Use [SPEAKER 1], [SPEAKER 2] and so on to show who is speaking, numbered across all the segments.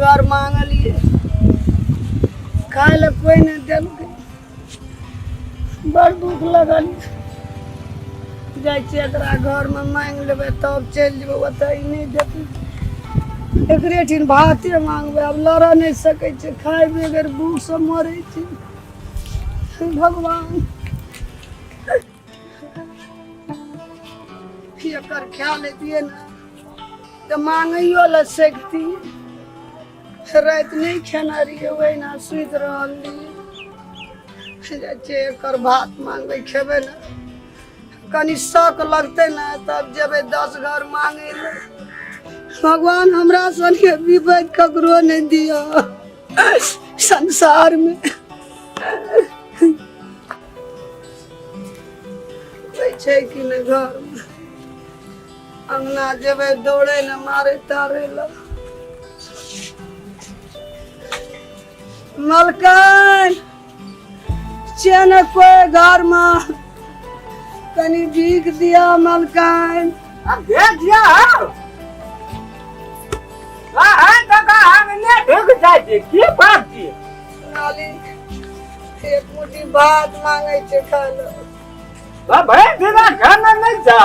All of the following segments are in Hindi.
[SPEAKER 1] घर मांगलिए खाए ला कोई नहीं दिल बड़ दुख लगल जाए घर में मांग लेबे तब चल जेबे बताई नहीं देते एकरे ठिन भाते मांगबे अब लड़ नहीं सके छे खाए बगैर भूख से मरे छे भगवान एकर ख्याल दिए ना तो मांगियो ला सकती रात नहीं खाना रही वही ना सुत रही एकर भात मांगे खेबे ना कनी शक लगते ना तब जब 10 घर मांगे भगवान हमरा सन के विपद ककरो नहीं दिया संसार में बैठे कि न घर में अंगना जब दौड़े न मारे तारे ला मलकान चैन कोई घर में कनी भीख दिया मलकान
[SPEAKER 2] दे दिया की बात की
[SPEAKER 1] नाली एक मुट्ठी भात मांगे छे खा लो
[SPEAKER 2] भाई बिना खाना नहीं जा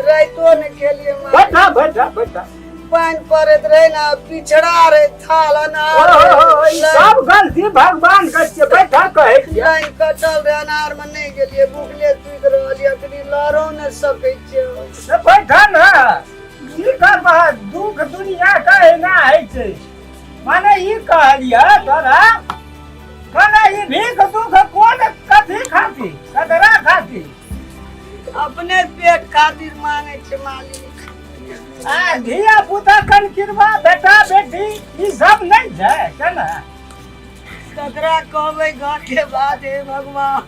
[SPEAKER 1] राइतो ने खेलिए
[SPEAKER 2] बैठा बैठा बैठा
[SPEAKER 1] पानी पड़त रहे ना पिछड़ा रहे थाल ना
[SPEAKER 2] सब गलती भगवान के बैठा कहे
[SPEAKER 1] लाइन कटल रहे अनार में नहीं गेलिए भूखले सुत रहलिए अखनी लड़ो न सकै छे
[SPEAKER 2] बैठा ना की करबा दुख दुनिया कहे ना है छे माने ई कहलिया तोरा माने ई भीख दुख कोन कथी खाती कदरा खाती
[SPEAKER 1] अपने पेट खातिर मांगे छे मालिक
[SPEAKER 2] धिया पुता कन किरवा बेटा बेटी ई सब नहीं जाए केना
[SPEAKER 1] ककरा कहबै घर के बात है भगवान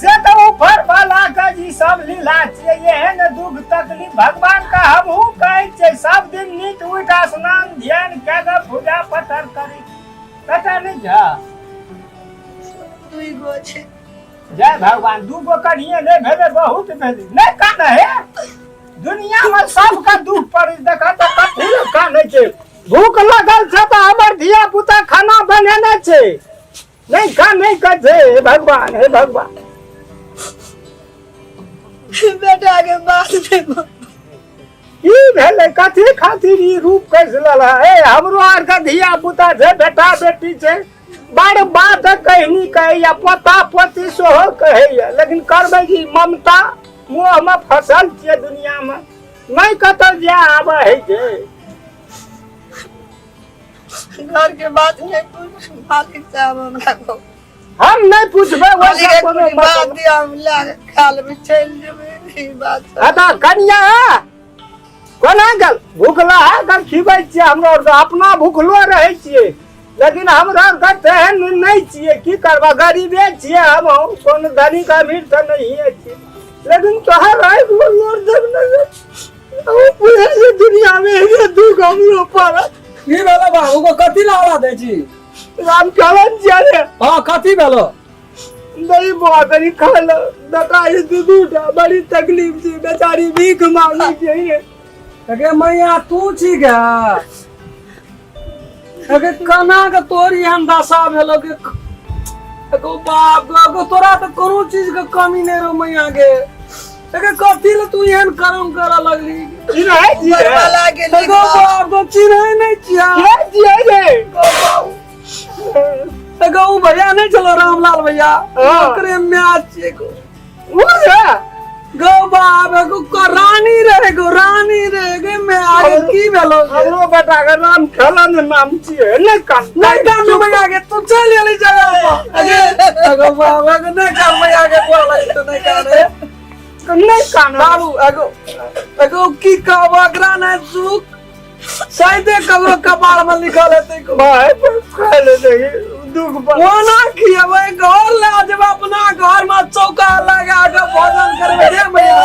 [SPEAKER 2] से तो ऊपर वाला का जी सब लीला छे एहन दुख तकलीफ भगवान का हमहू कहै छे सब दिन नीट उठ स्नान ध्यान के पूजा पतर करी कता नहीं जा
[SPEAKER 1] दुई गो छे
[SPEAKER 2] जय भगवान दूगो करिए नहीं भेले बहुत भेले नहीं कान है दुनिया में सबका दुख पड़ देखा तो कथी कान छे भूख लगल छ तो हमर धिया पुता खाना बनेने छे नहीं का नहीं कहे हे भगवान
[SPEAKER 1] बेटा के बात नहीं
[SPEAKER 2] की भेले कथी खातिर ई रूप कैसे लला ए हमरो आर का धिया पुता छे बेटा बेटी छे बड़ बात कहनी कहे पोता पोती सोहो कहे लेकिन करबे की ममता मोह में फसल छे दुनिया में नहीं कतो जा आवे है जे
[SPEAKER 1] घर के बात नहीं पूछ मालिक साहब हमरा को
[SPEAKER 2] हम नहीं पूछबे वैसे कोनो
[SPEAKER 1] बात दिया हम लाग खाल में चल जेबे ई बात
[SPEAKER 2] अदा कन्या कोना गल भूखला है गल खिबै छे हमरो अपना भूखलो रहै छियै लेकिन हमरा घर तेहन नहीं छियै की करबा गरीबे छियै हम कोन धनी का अमीर त नहीं है लेकिन तोहर आइ बोल जब न पूरे दुनिया में ये दुख हमरो पर
[SPEAKER 3] की भेलो बाबू को कथी लाला दे छी
[SPEAKER 2] राम चलन जाने
[SPEAKER 3] हां कथी भेलो
[SPEAKER 2] नहीं बातरी खाला दकाई दूटा बड़ी तकलीफ थी बेचारी भीख मांगी चाहिए
[SPEAKER 3] अगे मैया तू छी गा अगे कना के तोरी हम दशा भेलो के अगो बाप गो तोरा तो कोनो चीज के कमी नहीं रो मैया के अगे कथी ल तू एहन करम करा लगली
[SPEAKER 2] चिन्है छियै
[SPEAKER 1] वाला के
[SPEAKER 3] अगो बाप गो चिन्है नहीं छिया
[SPEAKER 2] के छियै रे
[SPEAKER 3] अगो भैया नहीं चलो रामलाल भैया ओकरे म्याच छे को
[SPEAKER 2] वो रे
[SPEAKER 3] गो बाप गो रानी रे गे मैं आगे की भेलो
[SPEAKER 2] हमरो बेटा के नाम खेलन नाम छियै नहीं कान
[SPEAKER 3] भैया के तू चल ले जगह अगे अगो बाबा के नहीं कर भैया के बोला तो नहीं
[SPEAKER 2] नहीं कान
[SPEAKER 3] बाबू अगो की कहबा एकरा ना सुख शायद कबरो कपाल में लिखल है ते
[SPEAKER 2] भाई खाए ले नहीं दुख पर
[SPEAKER 3] कोना खियाबे घर ले जब अपना घर में चौका लगा के भोजन करबे रे भैया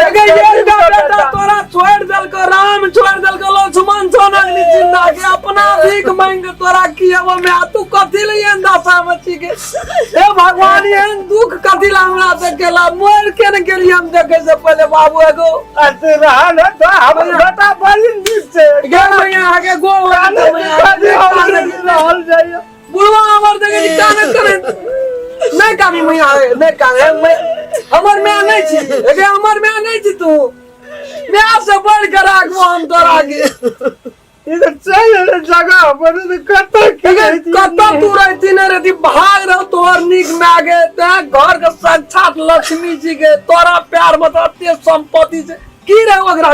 [SPEAKER 3] अगे ये बेटा तोरा छोड़ दल को राम छोड़ दल को लक्ष्मण सोनागनी जिंदा के अपना भीख मांग तोरा की अब मैं तू कथी ले अंदासा मची के हे भगवान ये दुख कथी ला हमरा से केला मोर के न गेली हम देखे से पहले बाबू एगो
[SPEAKER 2] अते रहल तो हम बेटा बड़ी नीक से
[SPEAKER 3] गे मैया आगे गोल
[SPEAKER 2] रहल जाइए
[SPEAKER 3] बुढ़वा हमर देखे कान करे नहीं कामी मैया नहीं काहे मैं हमर में नहीं छी गे हमर में नहीं छी तू मैं से बढ़ कर आगो हम तोरा के
[SPEAKER 2] इधर चल जगह पर
[SPEAKER 3] कत्ता तू रहती न रहती भाग रहो तोहर निक में आगे ते घर के साक्षात लक्ष्मी जी के तोरा प्यार बताते संपत्ति से की रहो अगरा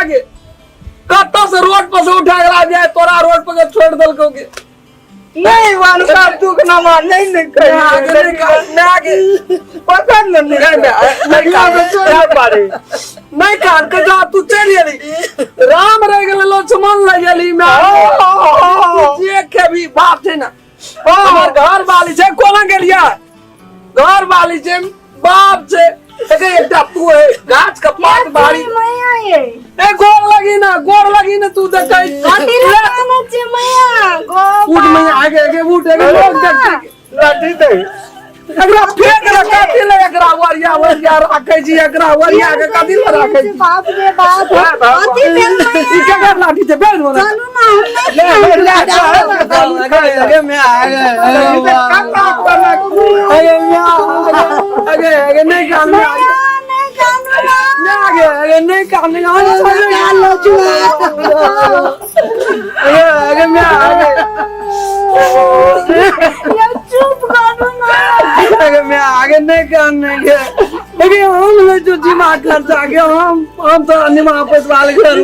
[SPEAKER 3] के कत्ता से रोड पर से उठा के जाए तोरा रोड पर छोड़ दल को के
[SPEAKER 2] नहीं वाल का दुख ना मान नहीं
[SPEAKER 3] आगे
[SPEAKER 2] पता नहीं
[SPEAKER 3] नहीं कान के जा तू चल गेली राम रह गेल लक्ष्मण रह गेली मैं जे के भी बात है ना हमर घर वाली से कोना गेलिया घर वाली से बाप से एके एकटा तू है गाछ का पात बाड़ी
[SPEAKER 1] मैया ये
[SPEAKER 3] ए गोर लगी ना तू देख
[SPEAKER 1] लाठी लगाना छे मैया
[SPEAKER 3] उठ मैया आगे उठ लोग देख
[SPEAKER 2] लाठी दे
[SPEAKER 3] एकरा फेंक रखा दिले एकरा वरिया राखे जी एकरा वरिया के कथि ल राखे जी
[SPEAKER 1] बाप रे बाप अति बेल
[SPEAKER 3] ई के कर लाठी से बेल बोला
[SPEAKER 1] चलू ना
[SPEAKER 3] आगे मैं आगे नहीं काम में आगे नहीं काम में आगे मैं
[SPEAKER 1] चुप करो ना
[SPEAKER 3] आगे मैं आगे नहीं करने के लेकिन हम लोग जो जिमा कर जाके हम तो निमा पे वाले घर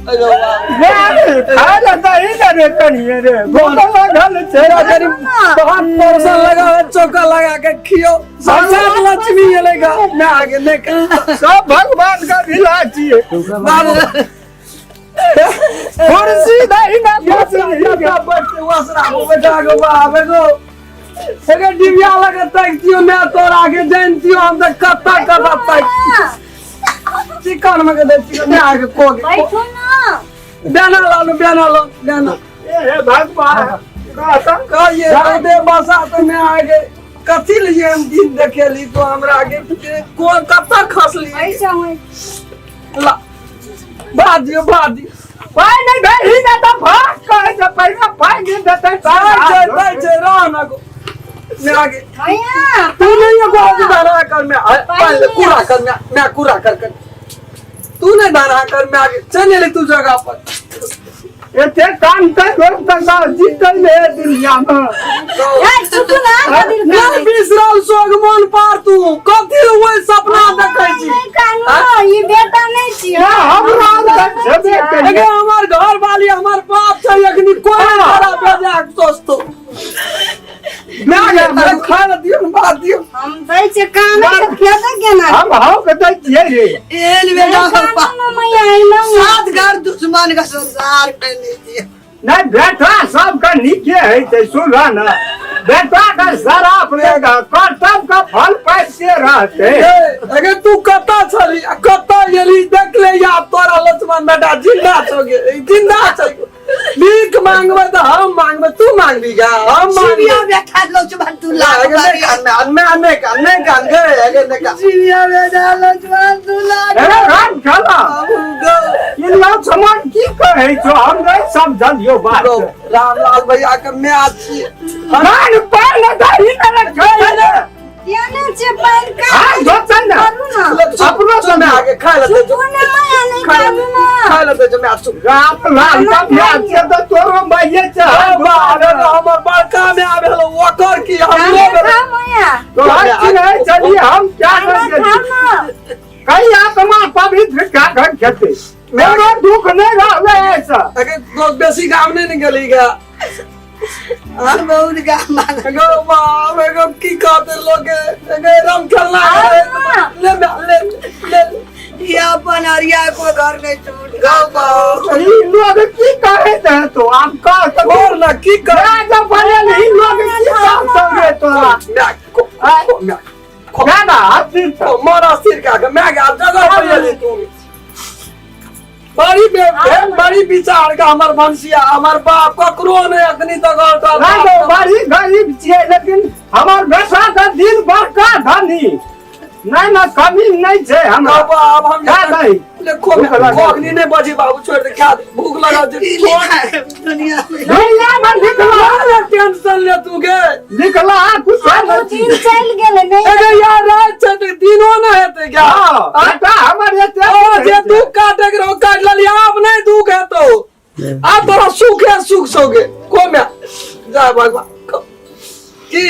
[SPEAKER 2] खा जाता ही करे कनिए रे गोला घल चेहरा तेरी
[SPEAKER 3] बहुत पोषण लगा चोका लगा के खियो साक्षात लक्ष्मी मिलेगा मैं आगे नहीं कर
[SPEAKER 2] सब भगवान का इलाज है कुर्सी नहीं ना
[SPEAKER 3] बैठते वसरा को बैठा गो बाबे गो एगे डिबिया लगे तकतियो मैं तोर आगे जानतियो हम त कत्ता तक चिकन में के देतियो मैं आगे को
[SPEAKER 1] बैठो ना
[SPEAKER 3] बेना
[SPEAKER 2] हे भगवान
[SPEAKER 3] का ये दे बसा तो मैं आगे कथि लिए हम दिन देखेली तो हमरा आगे को कत्ता खसली
[SPEAKER 1] ऐसा हुई
[SPEAKER 3] ला बात दियो
[SPEAKER 2] भाई नहीं भाई ही ना तो भाग कहे जब पैसा भाई नहीं देते
[SPEAKER 3] बैठे रहो ना को मैं आगे
[SPEAKER 1] भैया
[SPEAKER 3] तू नहीं है को दाना कर मैं पहले पूरा कर मैं पूरा कर तू नहीं दाना कर मैं आगे चले ले तू जगह पर
[SPEAKER 2] ये ते काम कर दोस्त का जीतल ले दुनिया में
[SPEAKER 1] यार तू ना कदिर
[SPEAKER 3] मैं बिसरल सोगमन पार तू कथि हुए सपना देखै छी
[SPEAKER 1] नहीं कानू ये बेटा नहीं छी
[SPEAKER 2] ना हमरा छबे
[SPEAKER 3] अगे हमार घर वाली हमार बाप छै अखनी कोई खरा बेजा दोस्तो मैं आगे खाना दियो बात दियो
[SPEAKER 1] हम भाई से काम खेता के ना
[SPEAKER 2] हम हां कहते छिए रे
[SPEAKER 4] एल बेटा
[SPEAKER 1] कानू मैया आई ना
[SPEAKER 4] सात घर दुश्मन का संसार फैले दिया
[SPEAKER 2] नहीं बेटा सब का नीचे है ते सुन रहा ना बेटा का शराब लेगा कर्तव्य का फल पाते रहते
[SPEAKER 3] अगे तू कत्ता छली कत्ता गेली देख ले या तोरा लक्ष्मण बेटा जिंदा छै भीख मांगबे तो हम मांगबे तू मांगबी जा हम
[SPEAKER 4] शिविया बैठा लो चबन तू लाग
[SPEAKER 3] नहीं कान गए अगे नहीं कान
[SPEAKER 4] शिविया बैठा लो चबन तू लाग
[SPEAKER 2] अरे राम चला ये लोग समान की कहे जो हम नहीं समझल यो बात
[SPEAKER 3] रामलाल भैया के मैं अच्छी
[SPEAKER 2] हमारे पाल दाही ना लगे
[SPEAKER 1] याने से पैर का
[SPEAKER 2] हां जो चल ना
[SPEAKER 3] अपना समय आगे खा लेते जो
[SPEAKER 1] तूने मैया नहीं कानू ना
[SPEAKER 3] खा लेते जो मैं अच्छू
[SPEAKER 2] राम लाल का प्यार से तो तोरो भैया चाह
[SPEAKER 3] अरे हमर बड़का में आवे लो ओकर की हम
[SPEAKER 1] खाना
[SPEAKER 3] लोग
[SPEAKER 1] खा मैया
[SPEAKER 2] तो आज नहीं चलिए हम क्या
[SPEAKER 1] खाना
[SPEAKER 2] करेंगे
[SPEAKER 1] खाना
[SPEAKER 2] कई आत्मा पवित्र का घर खेते मेरा दुख नहीं रहा ऐसा
[SPEAKER 3] अगे बहुत बेसी गांव नहीं निकली गया
[SPEAKER 4] हम बहुत गामान
[SPEAKER 3] अगे बाप रे की कहते लोग अगे राम खेलना ले
[SPEAKER 4] ये अपन अरिया को घर नहीं छोड़ गाँव बाप
[SPEAKER 2] ये लोग की कहे थे तो आप का तो
[SPEAKER 3] और ना की कर
[SPEAKER 2] राजा बने नहीं लोग की कहते तो
[SPEAKER 3] मैं
[SPEAKER 2] क्या ना सिर
[SPEAKER 3] तो मारा सिर का मैं जगह पे ले तू बड़ी विचार का हमर भंसिया हमर बाप ककरो ने अग्नि तक
[SPEAKER 2] बड़ी गरीब छियै लेकिन हमर बेटा का दिन भर का धनी नहीं ना कमी नहीं छे हमरा।
[SPEAKER 3] अब हम
[SPEAKER 2] क्या नहीं
[SPEAKER 3] देखो अग्नि ने बजी बाबू छोड़ दे क्या भूख लगा दे
[SPEAKER 4] दुनिया में
[SPEAKER 2] दुनिया में निकला
[SPEAKER 3] टेंशन ले तू के
[SPEAKER 2] निकला कुछ
[SPEAKER 1] दिन चल गेले नहीं
[SPEAKER 3] अरे यार रात से दिनो न हेते क्या
[SPEAKER 2] बेटा हमर एते
[SPEAKER 3] ओ जे तू काटे के काट लली अब नहीं दुख है तो अब तोरा सुख है सुख सोगे को में जा भगवान की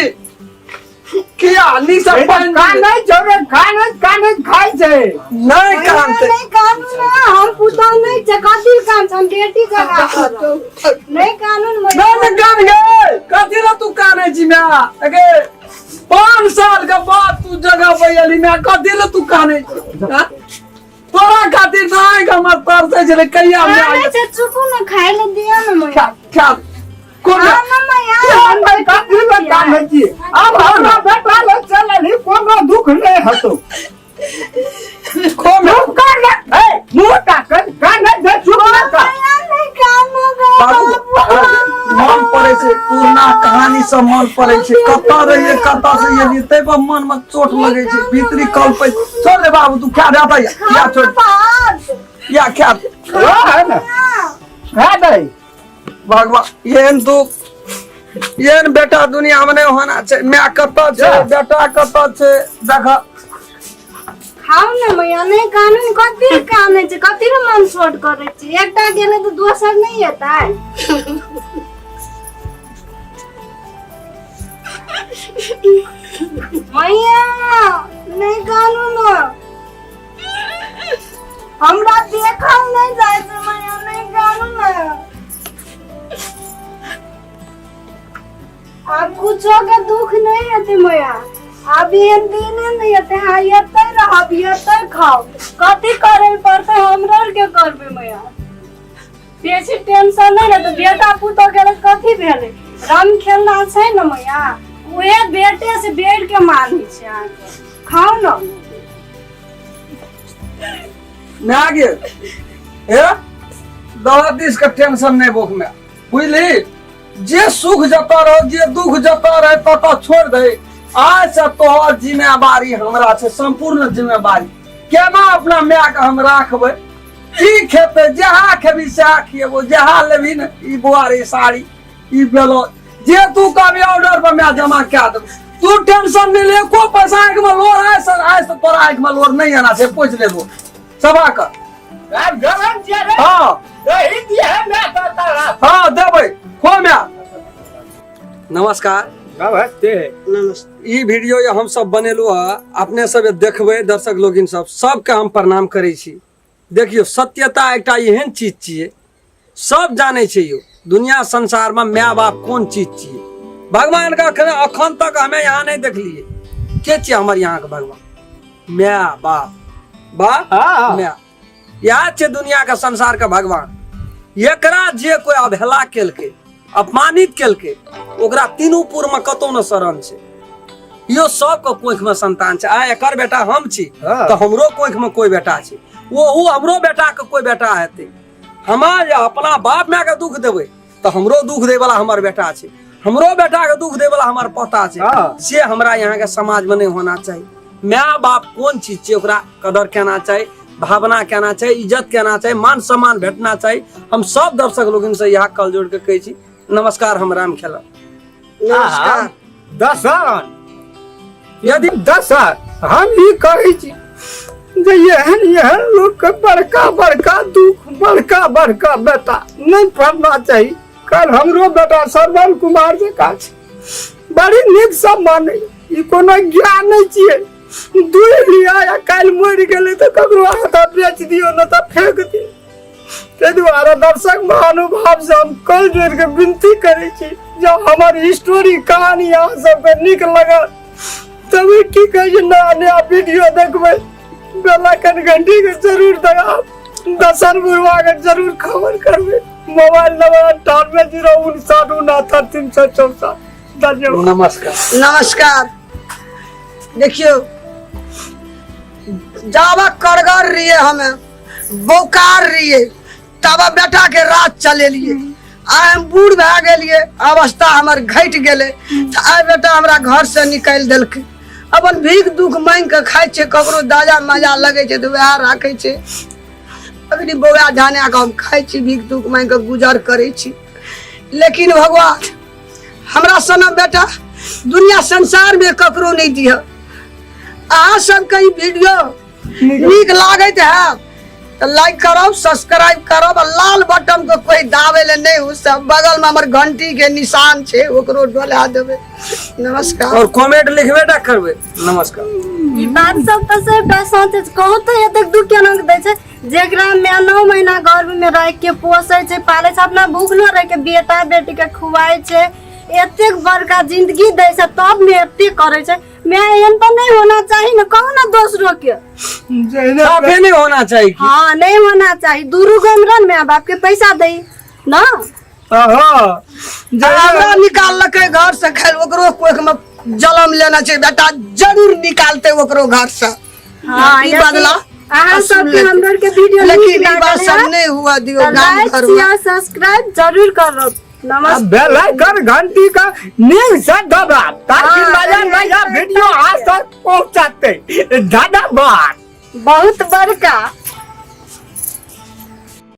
[SPEAKER 3] किया नी सब बन
[SPEAKER 2] काने जोरे काने खाई छे
[SPEAKER 3] नहीं कानते
[SPEAKER 1] नहीं कानून है हम पुता नहीं चकाती कान हम बेटी जगह नहीं कानून
[SPEAKER 3] नहीं कान गए कथी ला तू काने जी में अगे 5 साल के बाद तू जगह बैली में कथी ला तू काने तोरा खातिर नहीं हमर तरसे जले कहिया में
[SPEAKER 1] नहीं से चुप न खाए ले दिया न मैं
[SPEAKER 3] क्या कौन
[SPEAKER 2] हम भाई का दिल काम है जी अब हमरा बेटा ले चलली कोनो दुख नहीं हतो
[SPEAKER 3] को में
[SPEAKER 2] कर ले ए मुंह ताकत काने दे चुप का
[SPEAKER 1] नहीं काम
[SPEAKER 3] मन पड़े से पूर्णा कहानी सब मन पड़े से कत्ता रहिए कत्ता से ये नीते पर मन में चोट लगे छे भीतरी कल पे छोड़ दे बाबू तू क्या जाता या छोड़ या क्या
[SPEAKER 2] है ना खा दे
[SPEAKER 3] भगवान येन तू येन बेटा दुनिया में नहीं होना छे मैं कत्ता छे बेटा कत्ता छे देखा
[SPEAKER 1] खाओ न मैं नहीं कानून कति काम है कति मन छोट करे छी एकटा गेले तो दोसर नहीं आता है मैया नहीं कानून हमरा देखल नहीं जाए छै मैया नहीं कानून आप कुछ के दुख नहीं है मैया अब ये दिन नहीं है हाँ ये रहब ये खाओ कथी करे पड़ते हमरा के करबे मैया बेसी टेंशन नहीं है तो बेटा पुतो के कथी भेले रंग खेलना छै न मैया उहे बेटे से बेड के मानी छै अहाँ खाओ न
[SPEAKER 3] मैं आ गया ए दवा दिस का टेंशन नहीं भूख में बुझली जे सुख जता रहो जे दुख जता रहे तता छोड़ दे आज से तोहर जिम्मेवारी हमरा छै संपूर्ण जिम्मेवारी केना अपना माय के हम राखबे की खेते जहाँ खेबी सएह खिएबो जहाँ लेबी न ई बुआरी साड़ी ई ब्लाउज जे तू कहबी ऑर्डर पर मैं जमा क्या देब तू टेंशन नहीं ले को पैसा आंख में लोर आज तो तोरा आंख में लोर नहीं आना छै पूछ लेबो सभा का
[SPEAKER 2] गलन जे रे
[SPEAKER 3] हां
[SPEAKER 2] रही दिए मैं तारा
[SPEAKER 3] हाँ देवे खो में नमस्कार
[SPEAKER 2] नमस्ते
[SPEAKER 4] नमस्ते
[SPEAKER 3] ई वीडियो ये हम सब बनेलु है अपने सब देखबे दर्शक लोग इन सबके हम प्रणाम करे छी देखियो सत्यता एकटा एहन चीज छिए सब जाने छै यो दुनिया संसार में माय बाप कौन चीज छिए भगवान का अखन तक हमें यहाँ नहीं देखलिए के छिए हमर यहाँ के भगवान माय बाप
[SPEAKER 2] हाँ।
[SPEAKER 3] माय यह छै दुनिया के संसार के भगवान एकरा जे कोई अवहेला केलके अपमानित केलके ओकरा तीनू पुर में कतौ न शरण छै यो सब के कोख में संतान छै आ एकर बेटा हम छी
[SPEAKER 2] हाँ।
[SPEAKER 3] तो हमरो कोख में कोई बेटा छै वो हमरो बेटा के कोई बेटा हेते हमार अपना बाप माय के दुख देबै तो हमरो दुख दे वाला हमर बेटा छै हमरो बेटा के दुख दे वाला हमर पोता छै
[SPEAKER 2] हाँ।
[SPEAKER 3] से हमरा यहाँ के समाज में नहीं होना चाहिए माय बाप कौन चीज छै ओकरा कदर केना चाहिए भावना केना चाहिए इज्जत केना चाहिए मान सम्मान भेटना चाहिए हम सब दर्शक लोगन से यहाँ कल जोड़ के कहै छी नमस्कार हम राम खेला
[SPEAKER 4] नमस्कार
[SPEAKER 2] दसन
[SPEAKER 3] यदि
[SPEAKER 2] दसन हम ई कहै छी जे एहन लोग के बड़का बड़का दुख बड़का बड़का बेटा नहीं पढ़ना चाहिए कल हमरो बेटा श्रवण कुमार जे का छै बड़ी नीक सब माने ई कोनो ज्ञान नहीं छियै दूर लिया या कल मर गेले तो ककरो हाथ बेच दियो न तो फेंक दियो ते द्वारा दर्शक महानुभाव से हम कल जोड़ के विनती करे छी जब हमारी स्टोरी कहानी यहाँ सबके निक लगा तभी की कहे नया नया वीडियो देखबे बेला कन घंटी के जरूर दगा दसन बुढ़वा के जरूर खबर करबे मोबाइल नंबर 9809599364 धन्यवाद
[SPEAKER 3] नमस्कार
[SPEAKER 4] नमस्कार देखियो जावा करगर रहिए हमें बोकार रहिए तब बेटा के रात चले लिए आइ हम बूढ़ भए गेलिए अवस्था हमर घट गेले त आइ बेटा हमरा घर से निकाल देलकै अपन भीख दुख मांग के खाइ छै ककरो दाजा मजा लगे छै तो वह राखे छै अभी बौआ जाने के हम खाइ छी भीख दुख मांग के गुजर करे छी लेकिन भगवान हमरा सना बेटा दुनिया संसार में ककरो नहीं दिया अहाँ सबके ई वीडियो नीक लागत है तो लाइक करो सब्सक्राइब करो और लाल बटन को कोई दाबे ले नहीं हो सब बगल में हमर घंटी के निशान छे ओकरो डोला देबे नमस्कार
[SPEAKER 3] और कमेंट लिखबे ना करबे नमस्कार
[SPEAKER 5] ई बात सब तो से सोचे कहू तो एतेक दुख केना दै छै जेकरा में 9 महीना गर्भ में रह के पोसे छै पाले छै अपना भूखलो रह के बेटा बेटी के खुआए छै एतेक बड़का जिंदगी दै छै तब में एतेक करे छै मैं एहन तो नहीं होना चाहिए ना कहो ना दूसरों के
[SPEAKER 3] साफे नहीं होना चाहिए
[SPEAKER 5] हाँ नहीं होना चाहिए दूरू गमरन में बाप के पैसा दे ना
[SPEAKER 4] हमरा निकाललकै घर से खाए ओकरो कोख में जलम लेना चाहिए बेटा जरूर निकालते ओकरो घर से
[SPEAKER 5] हाँ
[SPEAKER 4] ई बदला
[SPEAKER 5] अहाँ सब के अंदर के वीडियो
[SPEAKER 4] लेकिन ई बात सब नहीं हुआ दियो गांव घर में
[SPEAKER 5] शेयर सब्सक्राइब जरूर करो नमस्कार
[SPEAKER 2] बेल आइकन घंटी का नींद से दबा ताकि नया नया वीडियो आप तक पहुंचाते धन्यवाद
[SPEAKER 5] बहुत बड़का